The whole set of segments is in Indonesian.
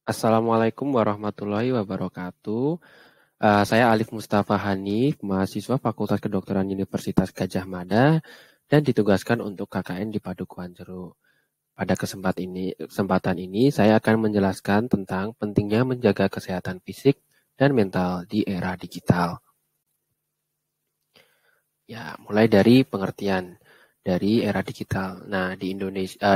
Assalamualaikum warahmatullahi wabarakatuh. Saya Alif Mustafa Hanif, mahasiswa Fakultas Kedokteran Universitas Gadjah Mada, dan ditugaskan untuk KKN di Padukuhan Jeruk. Pada kesempatan ini, saya akan menjelaskan tentang pentingnya menjaga kesehatan fisik dan mental di era digital. Ya, mulai dari pengertian dari era digital. Nah, di Indonesia,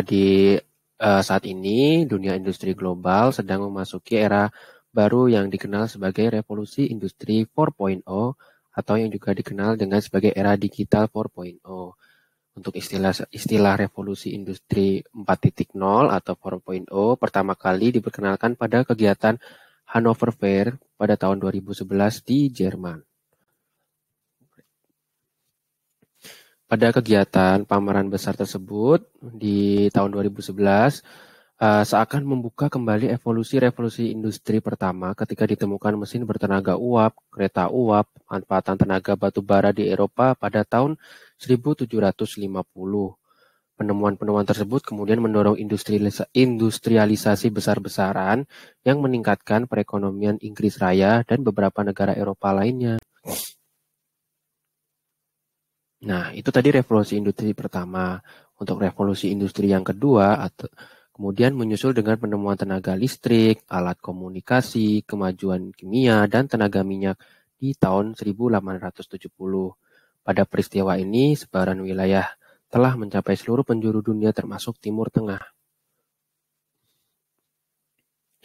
saat ini dunia industri global sedang memasuki era baru yang dikenal sebagai revolusi industri 4.0 atau yang juga dikenal dengan sebagai era digital 4.0. Untuk istilah revolusi industri 4.0 atau 4.0 pertama kali diperkenalkan pada kegiatan Hannover Fair pada tahun 2011 di Jerman. Pada kegiatan pameran besar tersebut di tahun 2011 seakan membuka kembali evolusi revolusi industri pertama ketika ditemukan mesin bertenaga uap, kereta uap, manfaatan tenaga batu bara di Eropa pada tahun 1750. Penemuan-penemuan tersebut kemudian mendorong industrialisasi besar-besaran yang meningkatkan perekonomian Inggris Raya dan beberapa negara Eropa lainnya. Nah, itu tadi revolusi industri pertama. Untuk revolusi industri yang kedua, kemudian menyusul dengan penemuan tenaga listrik, alat komunikasi, kemajuan kimia, dan tenaga minyak di tahun 1870. Pada peristiwa ini, sebaran wilayah telah mencapai seluruh penjuru dunia termasuk Timur Tengah.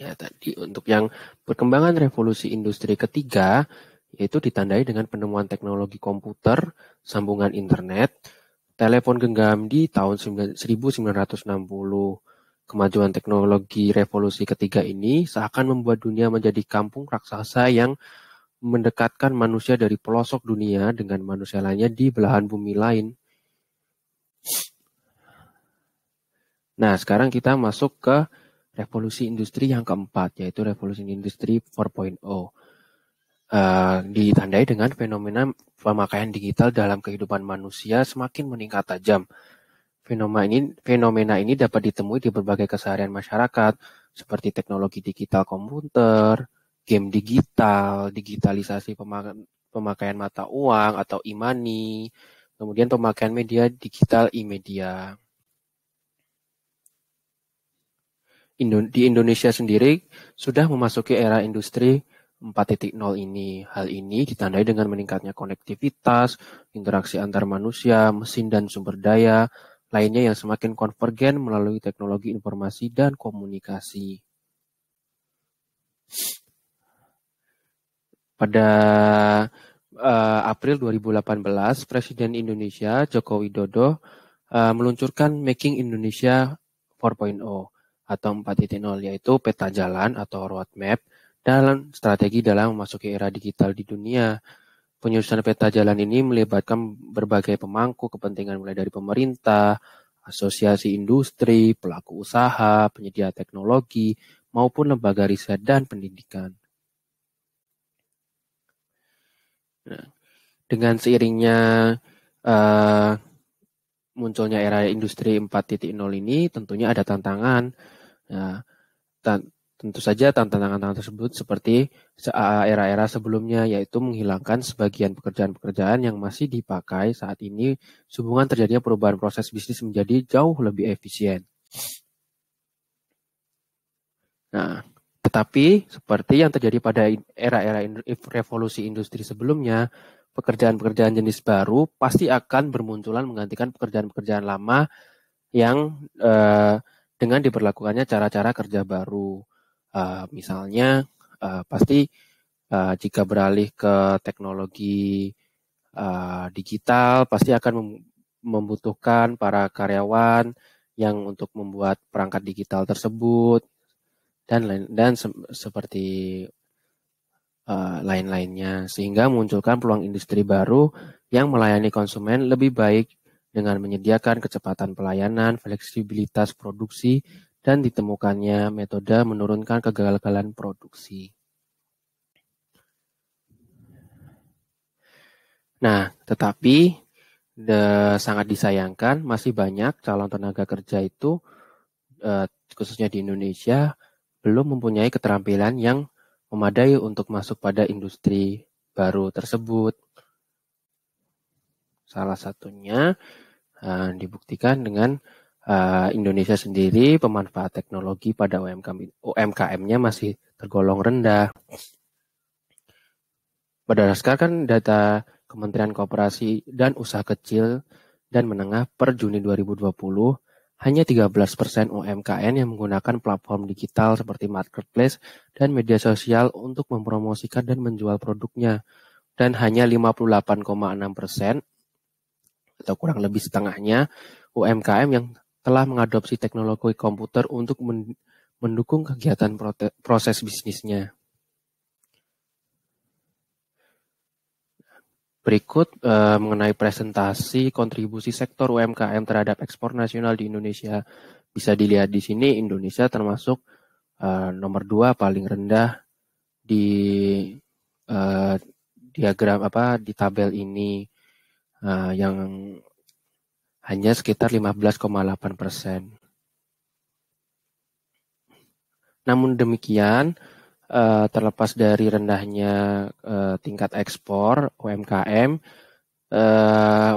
Ya, tadi untuk yang perkembangan revolusi industri ketiga, yaitu ditandai dengan penemuan teknologi komputer, sambungan internet, telepon genggam di tahun 1960. Kemajuan teknologi revolusi ketiga ini seakan membuat dunia menjadi kampung raksasa yang mendekatkan manusia dari pelosok dunia dengan manusia lainnya di belahan bumi lain. Nah, sekarang kita masuk ke revolusi industri yang keempat, yaitu revolusi industri 4.0. Ditandai dengan fenomena pemakaian digital dalam kehidupan manusia semakin meningkat tajam. Fenomena ini dapat ditemui di berbagai keseharian masyarakat, seperti teknologi digital komputer, game digital, digitalisasi pemakaian mata uang atau e-money, kemudian pemakaian media digital e-media. Di Indonesia sendiri sudah memasuki era industri 4.0 ini. Hal ini ditandai dengan meningkatnya konektivitas, interaksi antar manusia, mesin dan sumber daya lainnya yang semakin konvergen melalui teknologi informasi dan komunikasi. Pada April 2018, Presiden Indonesia Joko Widodo meluncurkan Making Indonesia 4.0 atau 4.0, yaitu peta jalan atau roadmap dalam strategi dalam memasuki era digital di dunia. Penyusunan peta jalan ini melibatkan berbagai pemangku kepentingan mulai dari pemerintah, asosiasi industri, pelaku usaha, penyedia teknologi, maupun lembaga riset dan pendidikan. Nah, dengan seiringnya munculnya era industri 4.0 ini tentunya ada tantangan. Nah, tentu saja tantangan-tantangan tersebut seperti era-era sebelumnya, yaitu menghilangkan sebagian pekerjaan-pekerjaan yang masih dipakai saat ini sehubungan terjadinya perubahan proses bisnis menjadi jauh lebih efisien. Nah, tetapi seperti yang terjadi pada era-era revolusi industri sebelumnya, pekerjaan-pekerjaan jenis baru pasti akan bermunculan menggantikan pekerjaan-pekerjaan lama yang dengan diberlakukannya cara-cara kerja baru. Misalnya, pasti jika beralih ke teknologi digital, pasti akan membutuhkan para karyawan yang untuk membuat perangkat digital tersebut dan seperti lain-lainnya, sehingga munculkan peluang industri baru yang melayani konsumen lebih baik dengan menyediakan kecepatan pelayanan, fleksibilitas produksi, dan ditemukannya metode menurunkan kegagalan produksi. Nah, tetapi sangat disayangkan masih banyak calon tenaga kerja itu, khususnya di Indonesia, belum mempunyai keterampilan yang memadai untuk masuk pada industri baru tersebut. Salah satunya dibuktikan dengan Indonesia sendiri pemanfaat teknologi pada UMKM-nya masih tergolong rendah. Berdasarkan data Kementerian Koperasi dan Usaha Kecil dan Menengah per Juni 2020, hanya 13% UMKM yang menggunakan platform digital seperti marketplace dan media sosial untuk mempromosikan dan menjual produknya. Dan hanya 58,6% atau kurang lebih setengahnya UMKM yang telah mengadopsi teknologi komputer untuk mendukung kegiatan proses bisnisnya. Berikut mengenai presentasi kontribusi sektor UMKM terhadap ekspor nasional di Indonesia. Bisa dilihat di sini Indonesia termasuk nomor 2 paling rendah di diagram di tabel ini yang hanya sekitar 15,8%. Namun demikian, terlepas dari rendahnya tingkat ekspor UMKM,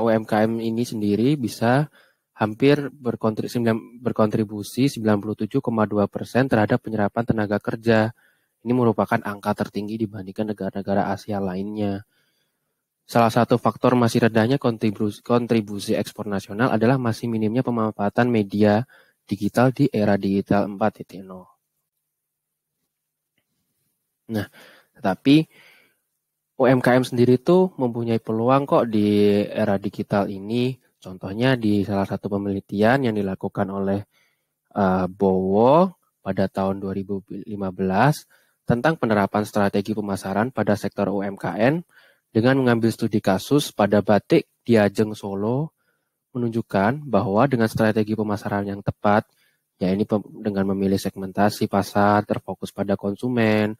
UMKM ini sendiri bisa hampir berkontribusi 97,2% terhadap penyerapan tenaga kerja. Ini merupakan angka tertinggi dibandingkan negara-negara Asia lainnya. Salah satu faktor masih rendahnya kontribusi ekspor nasional adalah masih minimnya pemanfaatan media digital di era digital 4.0. Nah, tetapi UMKM sendiri tuh mempunyai peluang kok di era digital ini. Contohnya di salah satu penelitian yang dilakukan oleh Bowo pada tahun 2015 tentang penerapan strategi pemasaran pada sektor UMKM dengan mengambil studi kasus pada batik di Ajeng Solo menunjukkan bahwa dengan strategi pemasaran yang tepat, ya ini dengan memilih segmentasi pasar terfokus pada konsumen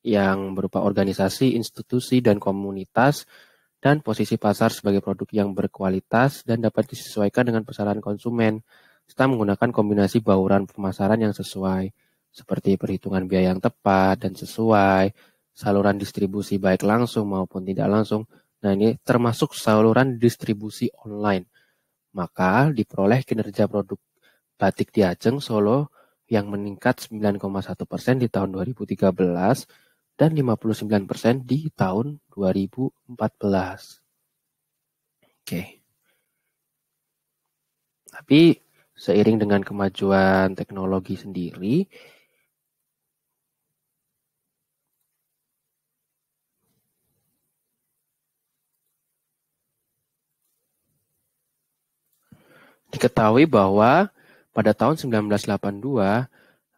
yang berupa organisasi, institusi, dan komunitas, dan posisi pasar sebagai produk yang berkualitas dan dapat disesuaikan dengan pesanan konsumen, serta menggunakan kombinasi bauran pemasaran yang sesuai, seperti perhitungan biaya yang tepat dan sesuai, saluran distribusi baik langsung maupun tidak langsung. Nah, ini termasuk saluran distribusi online. Maka diperoleh kinerja produk batik di Ajeng Solo yang meningkat 9,1% di tahun 2013 dan 59% di tahun 2014. Oke. Tapi seiring dengan kemajuan teknologi sendiri, diketahui bahwa pada tahun 1982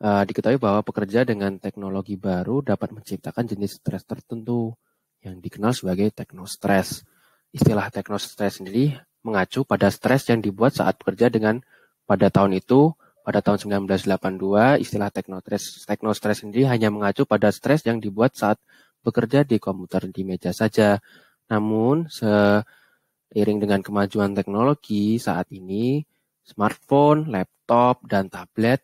diketahui bahwa pekerja dengan teknologi baru dapat menciptakan jenis stres tertentu yang dikenal sebagai teknostres. Istilah teknostres sendiri mengacu pada stres yang dibuat saat bekerja dengan pada tahun itu, pada tahun 1982, istilah teknostres sendiri hanya mengacu pada stres yang dibuat saat bekerja di komputer di meja saja. Namun, seiring dengan kemajuan teknologi saat ini, smartphone, laptop, dan tablet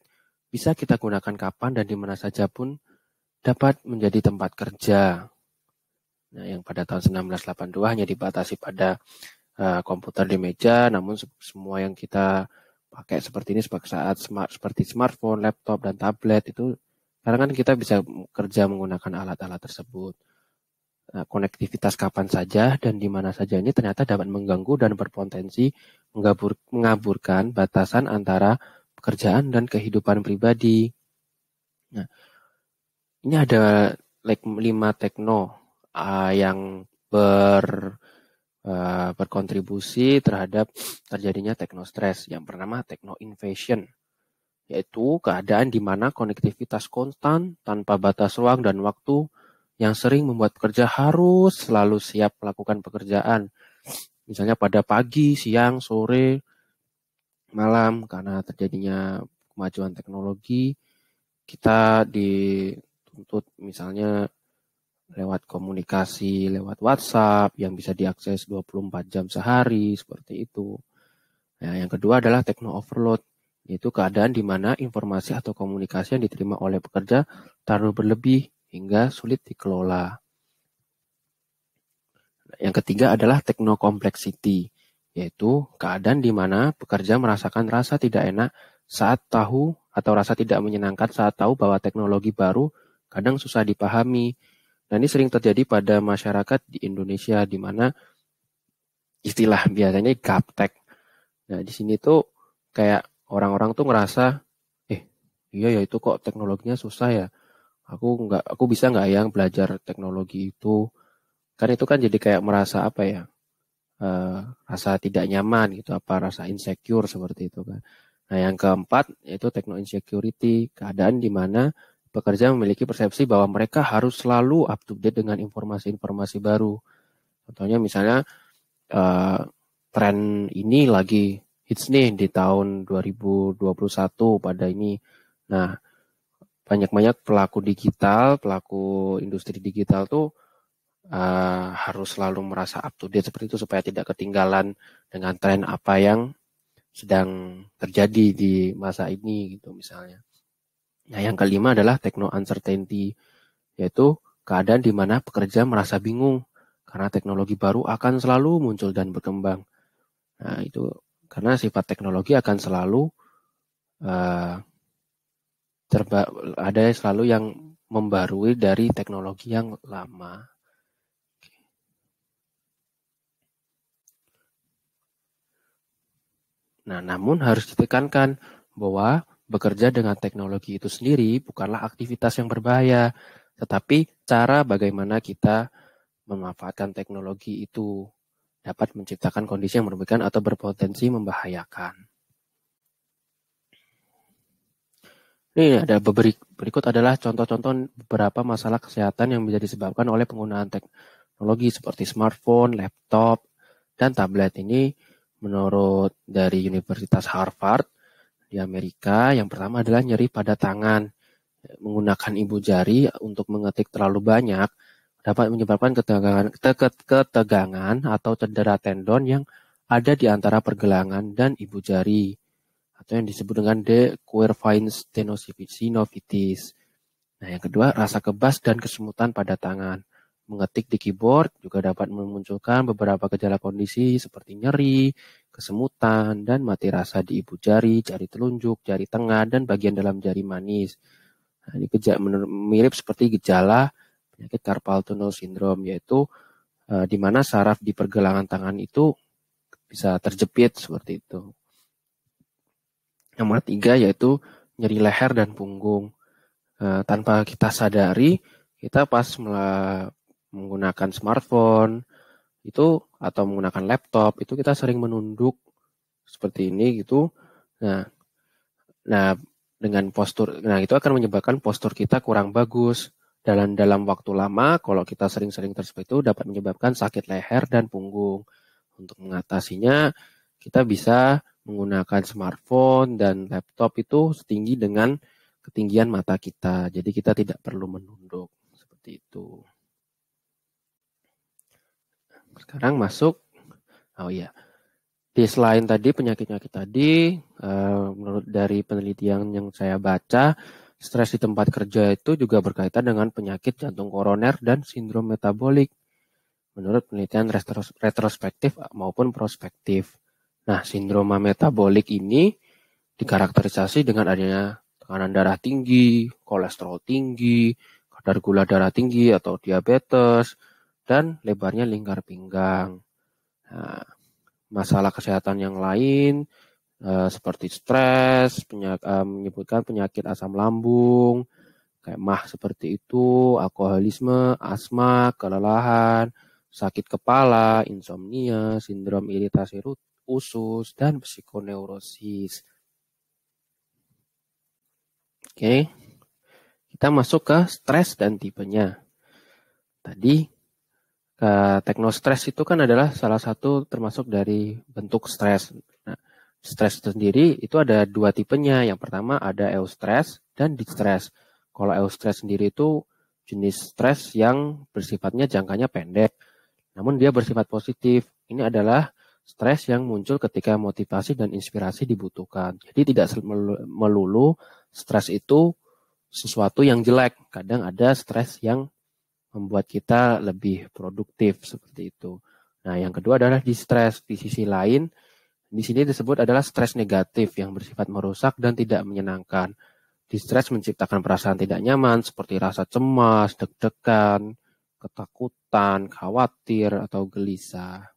bisa kita gunakan kapan dan di mana saja pun dapat menjadi tempat kerja. Nah, yang pada tahun 1982 hanya dibatasi pada komputer di meja, namun semua yang kita pakai seperti ini seperti smartphone, laptop, dan tablet itu sekarang kan kita bisa kerja menggunakan alat-alat tersebut. Nah, konektivitas kapan saja dan di mana saja ini ternyata dapat mengganggu dan berpotensi mengaburkan batasan antara pekerjaan dan kehidupan pribadi. Nah, ini ada 5 tekno yang berkontribusi terhadap terjadinya teknostres. Yang pertama tekno invasion, yaitu keadaan di mana konektivitas konstan tanpa batas ruang dan waktu yang sering membuat pekerja harus selalu siap melakukan pekerjaan. Misalnya pada pagi, siang, sore, malam, karena terjadinya kemajuan teknologi, kita dituntut misalnya lewat komunikasi, lewat WhatsApp yang bisa diakses 24 jam sehari, seperti itu. Nah, yang kedua adalah techno overload. yaitu keadaan di mana informasi atau komunikasi yang diterima oleh pekerja terlalu berlebih hingga sulit dikelola. Yang ketiga adalah techno-complexity, yaitu keadaan di mana pekerja merasakan rasa tidak enak saat tahu atau rasa tidak menyenangkan saat tahu bahwa teknologi baru kadang susah dipahami. Nah, ini sering terjadi pada masyarakat di Indonesia, di mana istilah biasanya gaptek. Nah, di sini tuh kayak orang-orang tuh ngerasa, iya ya itu kok teknologinya susah ya. Aku bisa nggak yang belajar teknologi itu? Kan itu kan jadi kayak merasa apa ya? Rasa tidak nyaman gitu, apa rasa insecure seperti itu kan. Nah, yang keempat yaitu techno insecurity, keadaan di mana pekerja memiliki persepsi bahwa mereka harus selalu up to date dengan informasi-informasi baru. Contohnya misalnya tren ini lagi hits nih di tahun 2021 pada ini. Nah, banyak-banyak pelaku digital, pelaku industri digital tuh harus selalu merasa up to date seperti itu supaya tidak ketinggalan dengan tren apa yang sedang terjadi di masa ini gitu misalnya. Nah, yang kelima adalah techno uncertainty, yaitu keadaan di mana pekerja merasa bingung karena teknologi baru akan selalu muncul dan berkembang. Nah, itu karena sifat teknologi akan selalu ada selalu yang membarui dari teknologi yang lama. Nah, namun harus ditekankan bahwa bekerja dengan teknologi itu sendiri bukanlah aktivitas yang berbahaya, tetapi cara bagaimana kita memanfaatkan teknologi itu dapat menciptakan kondisi yang merugikan atau berpotensi membahayakan. Ini ada berikut adalah contoh-contoh beberapa masalah kesehatan yang bisa disebabkan oleh penggunaan teknologi seperti smartphone, laptop, dan tablet. Ini menurut dari Universitas Harvard di Amerika, yang pertama adalah nyeri pada tangan. Menggunakan ibu jari untuk mengetik terlalu banyak dapat menyebabkan ketegangan atau cedera tendon yang ada di antara pergelangan dan ibu jari, atau yang disebut dengan de Quervain's tenosynovitis. Nah, yang kedua, rasa kebas dan kesemutan pada tangan. Mengetik di keyboard juga dapat memunculkan beberapa gejala kondisi seperti nyeri, kesemutan, dan mati rasa di ibu jari, jari telunjuk, jari tengah, dan bagian dalam jari manis. Nah, ini mirip seperti gejala penyakit carpal tunnel syndrome, yaitu di mana saraf di pergelangan tangan itu bisa terjepit seperti itu. Nomor 3 yaitu nyeri leher dan punggung. Tanpa kita sadari, kita pas menggunakan smartphone itu atau menggunakan laptop itu kita sering menunduk seperti ini gitu. Nah dengan postur, nah itu akan menyebabkan postur kita kurang bagus. Dalam waktu lama, kalau kita sering-sering tersebut itu dapat menyebabkan sakit leher dan punggung. Untuk mengatasinya, kita bisa menggunakan smartphone dan laptop itu setinggi dengan ketinggian mata kita. Jadi kita tidak perlu menunduk. Seperti itu. Sekarang masuk, di selain tadi penyakit-penyakit tadi, menurut dari penelitian yang saya baca, stres di tempat kerja itu juga berkaitan dengan penyakit jantung koroner dan sindrom metabolik. Menurut penelitian retrospektif maupun prospektif. Nah, sindrom metabolik ini dikarakterisasi dengan adanya tekanan darah tinggi, kolesterol tinggi, kadar gula darah tinggi atau diabetes, dan lebarnya lingkar pinggang. Nah, masalah kesehatan yang lain seperti stres, menyebutkan penyakit asam lambung, kayak MAH seperti itu, alkoholisme, asma, kelelahan, sakit kepala, insomnia, sindrom iritasi usus, dan psikoneurosis. Oke, kita masuk ke stres dan tipenya. Tadi teknostres itu kan adalah salah satu termasuk dari bentuk stres. Nah, stres sendiri itu ada dua tipenya. Yang pertama ada eustress dan distress. Kalau eustress sendiri itu jenis stres yang bersifatnya jangkanya pendek, namun dia bersifat positif. Ini adalah stres yang muncul ketika motivasi dan inspirasi dibutuhkan. Jadi tidak melulu stres itu sesuatu yang jelek. Kadang ada stres yang membuat kita lebih produktif seperti itu. Nah, yang kedua adalah distress. Di sisi lain, di sini disebut adalah stres negatif yang bersifat merusak dan tidak menyenangkan. Distress menciptakan perasaan tidak nyaman seperti rasa cemas, deg-degan, ketakutan, khawatir, atau gelisah.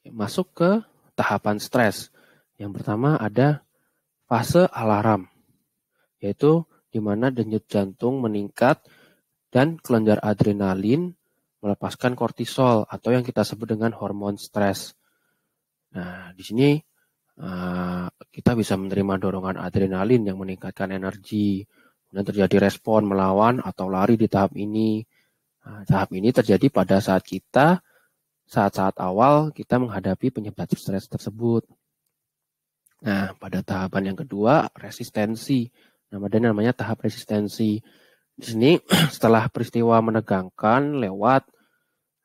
Masuk ke tahapan stres. Yang pertama ada fase alarm, yaitu di mana denyut jantung meningkat dan kelenjar adrenalin melepaskan kortisol atau yang kita sebut dengan hormon stres. Nah, di sini kita bisa menerima dorongan adrenalin yang meningkatkan energi. Kemudian terjadi respon melawan atau lari di tahap ini. Nah, tahap ini terjadi pada saat-saat awal kita menghadapi penyebab stres tersebut. Nah, pada tahapan yang kedua, resistensi. Namanya tahap resistensi. Di sini setelah peristiwa menegangkan lewat,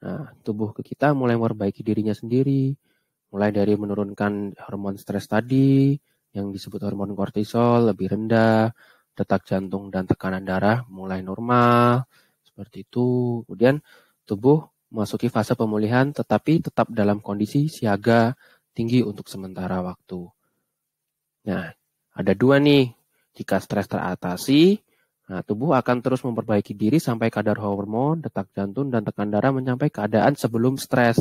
nah, tubuh kita mulai memperbaiki dirinya sendiri. Mulai dari menurunkan hormon stres tadi, yang disebut hormon kortisol lebih rendah, detak jantung dan tekanan darah mulai normal, seperti itu. Kemudian tubuh memasuki fase pemulihan tetapi tetap dalam kondisi siaga tinggi untuk sementara waktu. Nah, ada dua nih. Jika stres teratasi, nah, tubuh akan terus memperbaiki diri sampai kadar hormon, detak jantung, dan tekanan darah mencapai keadaan sebelum stres.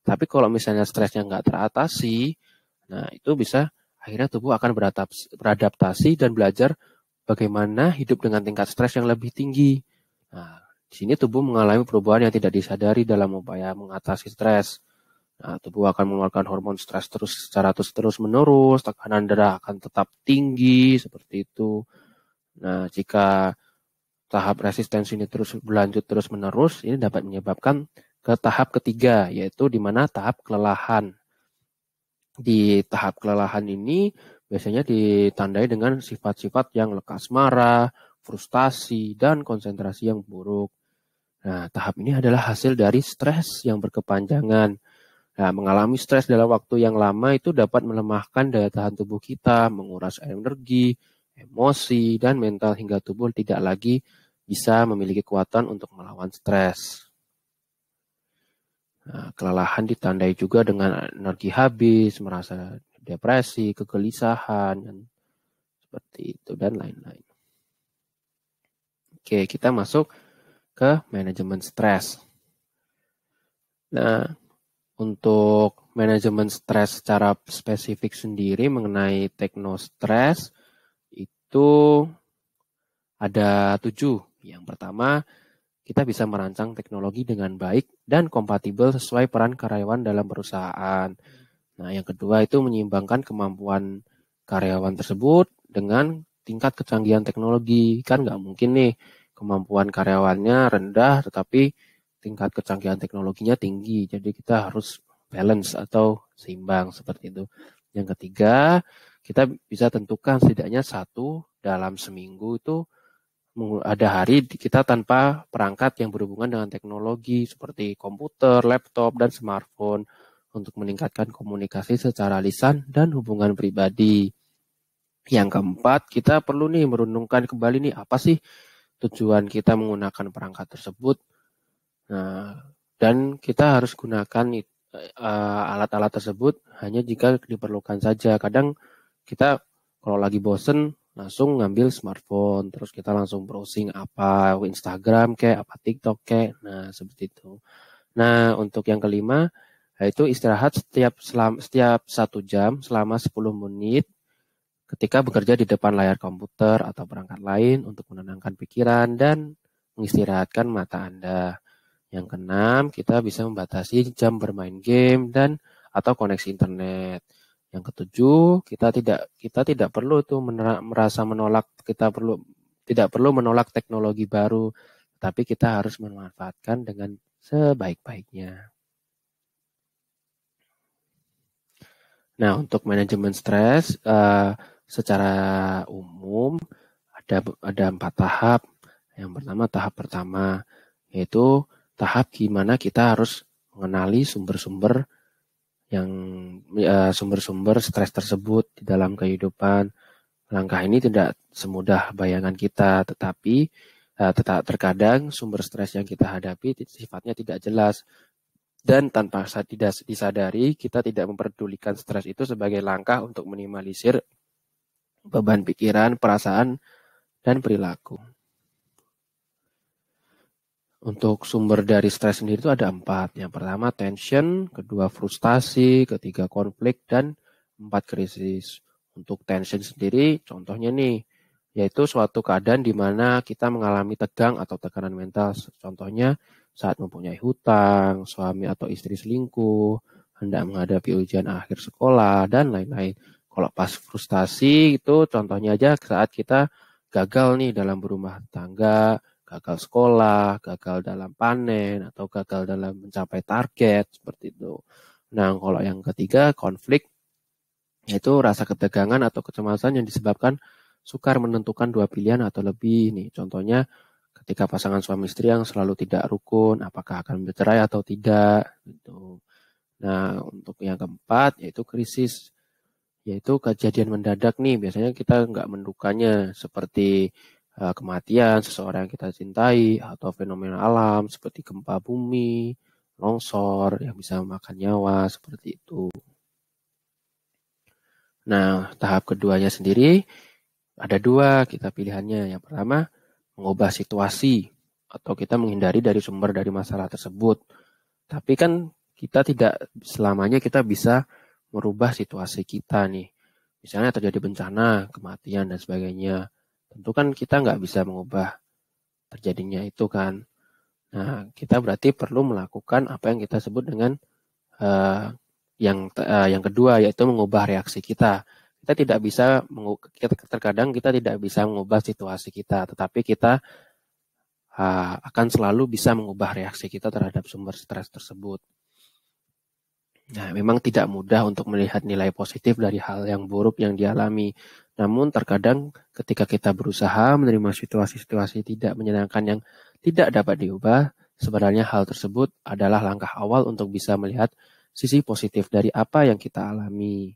Tapi kalau misalnya stresnya nggak teratasi, nah itu bisa akhirnya tubuh akan beradaptasi dan belajar bagaimana hidup dengan tingkat stres yang lebih tinggi. Nah, di sini tubuh mengalami perubahan yang tidak disadari dalam upaya mengatasi stres. Nah, tubuh akan mengeluarkan hormon stres secara terus menerus, tekanan darah akan tetap tinggi seperti itu. Nah, jika tahap resistensi ini terus berlanjut terus menerus, ini dapat menyebabkan ke tahap ketiga, yaitu di mana tahap kelelahan. Di tahap kelelahan ini biasanya ditandai dengan sifat-sifat yang lekas marah, frustasi, dan konsentrasi yang buruk. Nah, tahap ini adalah hasil dari stres yang berkepanjangan. Nah, mengalami stres dalam waktu yang lama itu dapat melemahkan daya tahan tubuh kita, menguras energi, emosi, dan mental hingga tubuh tidak lagi bisa memiliki kekuatan untuk melawan stres. Nah, kelelahan ditandai juga dengan energi habis, merasa depresi, kegelisahan, dan seperti itu, dan lain-lain. Oke, kita masuk ke manajemen stres. Nah, untuk manajemen stres secara spesifik sendiri mengenai teknostres itu ada 7. Yang pertama, kita bisa merancang teknologi dengan baik dan kompatibel sesuai peran karyawan dalam perusahaan. Nah, yang kedua itu menyeimbangkan kemampuan karyawan tersebut dengan tingkat kecanggihan teknologi. Kan nggak mungkin nih kemampuan karyawannya rendah tetapi tingkat kecanggihan teknologinya tinggi. Jadi kita harus balance atau seimbang seperti itu. Yang ketiga, kita bisa tentukan setidaknya dalam seminggu itu ada hari kita tanpa perangkat yang berhubungan dengan teknologi seperti komputer, laptop, dan smartphone untuk meningkatkan komunikasi secara lisan dan hubungan pribadi. Yang keempat, kita perlu nih merenungkan kembali nih apa sih tujuan kita menggunakan perangkat tersebut. Nah, dan kita harus gunakan alat-alat tersebut hanya jika diperlukan saja. Kadang kita kalau lagi bosen langsung ngambil smartphone, terus kita langsung browsing apa Instagram kayak apa TikTok kayak, nah seperti itu. Nah, untuk yang kelima yaitu istirahat setiap 1 jam selama 10 menit ketika bekerja di depan layar komputer atau perangkat lain untuk menenangkan pikiran dan mengistirahatkan mata Anda. Yang keenam, kita bisa membatasi jam bermain game dan atau koneksi internet. Yang ketujuh, kita tidak perlu tuh merasa menolak, tidak perlu menolak teknologi baru, tapi kita harus memanfaatkan dengan sebaik-baiknya. Nah, untuk manajemen stres secara umum ada 4 tahap. Yang pertama tahap pertama yaitu tahap gimana kita harus mengenali sumber-sumber sumber-sumber stres tersebut di dalam kehidupan. Langkah ini tidak semudah bayangan kita, tetapi terkadang sumber stres yang kita hadapi sifatnya tidak jelas. Dan tanpa tidak disadari, kita tidak memperdulikan stres itu sebagai langkah untuk minimalisir beban pikiran, perasaan, dan perilaku. Untuk sumber dari stres sendiri itu ada 4. Yang pertama tension, kedua frustasi, ketiga konflik, dan 4 krisis. Untuk tension sendiri, contohnya nih, yaitu suatu keadaan di mana kita mengalami tegang atau tekanan mental. Contohnya saat mempunyai hutang, suami atau istri selingkuh, hendak menghadapi ujian akhir sekolah, dan lain-lain. Kalau pas frustasi itu contohnya aja saat kita gagal nih dalam berumah tangga, gagal sekolah, gagal dalam panen, atau gagal dalam mencapai target, seperti itu. Nah, kalau yang ketiga, konflik, yaitu rasa ketegangan atau kecemasan yang disebabkan sukar menentukan 2 pilihan atau lebih. Nih, contohnya ketika pasangan suami istri yang selalu tidak rukun, apakah akan bercerai atau tidak. Gitu. Nah, untuk yang keempat, yaitu krisis. Yaitu kejadian mendadak nih, biasanya kita nggak mendukanya, seperti kematian seseorang yang kita cintai, atau fenomena alam seperti gempa bumi, longsor, yang bisa memakan nyawa, seperti itu. Nah, tahap keduanya sendiri, ada 2 kita pilihannya. Yang pertama, mengubah situasi, atau kita menghindari dari sumber dari masalah tersebut. Tapi kan kita tidak selamanya kita bisa merubah situasi kita nih. Misalnya terjadi bencana, kematian, dan sebagainya. Tentu kan kita nggak bisa mengubah terjadinya itu kan. Nah, kita berarti perlu melakukan apa yang kita sebut dengan yang kedua, yaitu mengubah reaksi kita. Kita tidak bisa, terkadang kita tidak bisa mengubah situasi kita, tetapi kita akan selalu bisa mengubah reaksi kita terhadap sumber stres tersebut. Nah, memang tidak mudah untuk melihat nilai positif dari hal yang buruk yang dialami. Namun terkadang ketika kita berusaha menerima situasi-situasi tidak menyenangkan yang tidak dapat diubah, sebenarnya hal tersebut adalah langkah awal untuk bisa melihat sisi positif dari apa yang kita alami.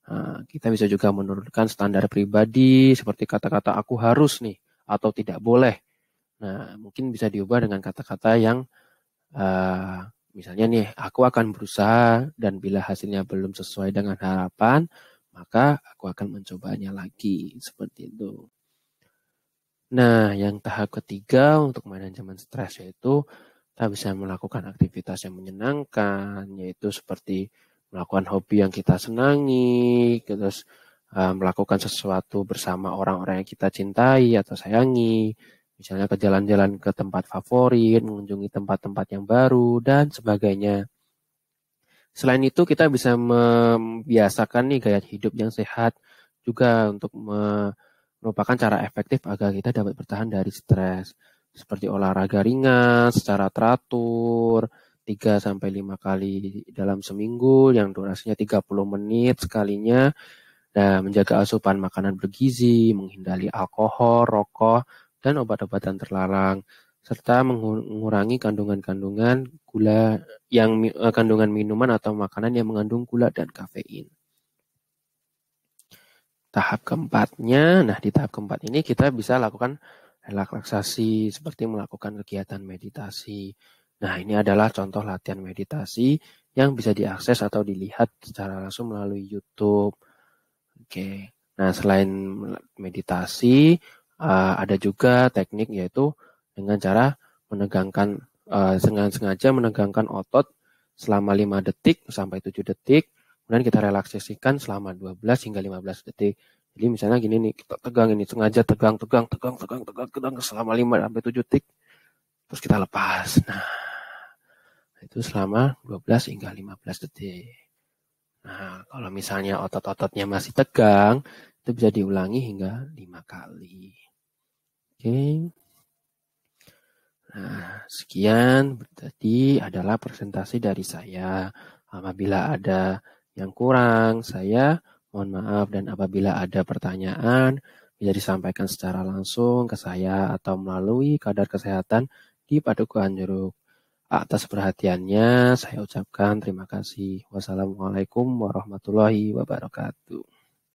Nah, kita bisa juga menurunkan standar pribadi seperti kata-kata aku harus nih atau tidak boleh. Nah, mungkin bisa diubah dengan kata-kata yang misalnya nih, aku akan berusaha dan bila hasilnya belum sesuai dengan harapan, maka aku akan mencobanya lagi. Seperti itu. Nah, yang tahap ketiga untuk manajemen stres yaitu kita bisa melakukan aktivitas yang menyenangkan, yaitu seperti melakukan hobi yang kita senangi, terus melakukan sesuatu bersama orang-orang yang kita cintai atau sayangi, misalnya ke jalan-jalan ke tempat favorit, mengunjungi tempat-tempat yang baru, dan sebagainya. Selain itu, kita bisa membiasakan nih gaya hidup yang sehat juga untuk merupakan cara efektif agar kita dapat bertahan dari stres. Seperti olahraga ringan secara teratur, 3-5 kali dalam seminggu yang durasinya 30 menit sekalinya, dan menjaga asupan makanan bergizi, menghindari alkohol, rokok, dan obat-obatan terlarang, serta mengurangi kandungan-kandungan gula kandungan minuman atau makanan yang mengandung gula dan kafein. Tahap keempatnya, nah di tahap keempat ini kita bisa lakukan relaksasi seperti melakukan kegiatan meditasi. Nah, ini adalah contoh latihan meditasi yang bisa diakses atau dilihat secara langsung melalui YouTube. Oke. Nah, selain meditasi, ada juga teknik yaitu dengan cara menegangkan sengaja menegangkan otot selama 5 detik sampai 7 detik, kemudian kita relaksasikan selama 12 hingga 15 detik. Jadi misalnya gini nih, kita tegang ini, sengaja tegang selama 5 sampai 7 detik, terus kita lepas. Nah, itu selama 12 hingga 15 detik. Nah, kalau misalnya otot-ototnya masih tegang, itu bisa diulangi hingga 5 kali. Oke. Nah, sekian tadi adalah presentasi dari saya. Apabila ada yang kurang, saya mohon maaf, dan apabila ada pertanyaan, bisa disampaikan secara langsung ke saya atau melalui Kadar Kesehatan di Padukuhan Jeruk. Atas perhatiannya, saya ucapkan terima kasih. Wassalamualaikum warahmatullahi wabarakatuh.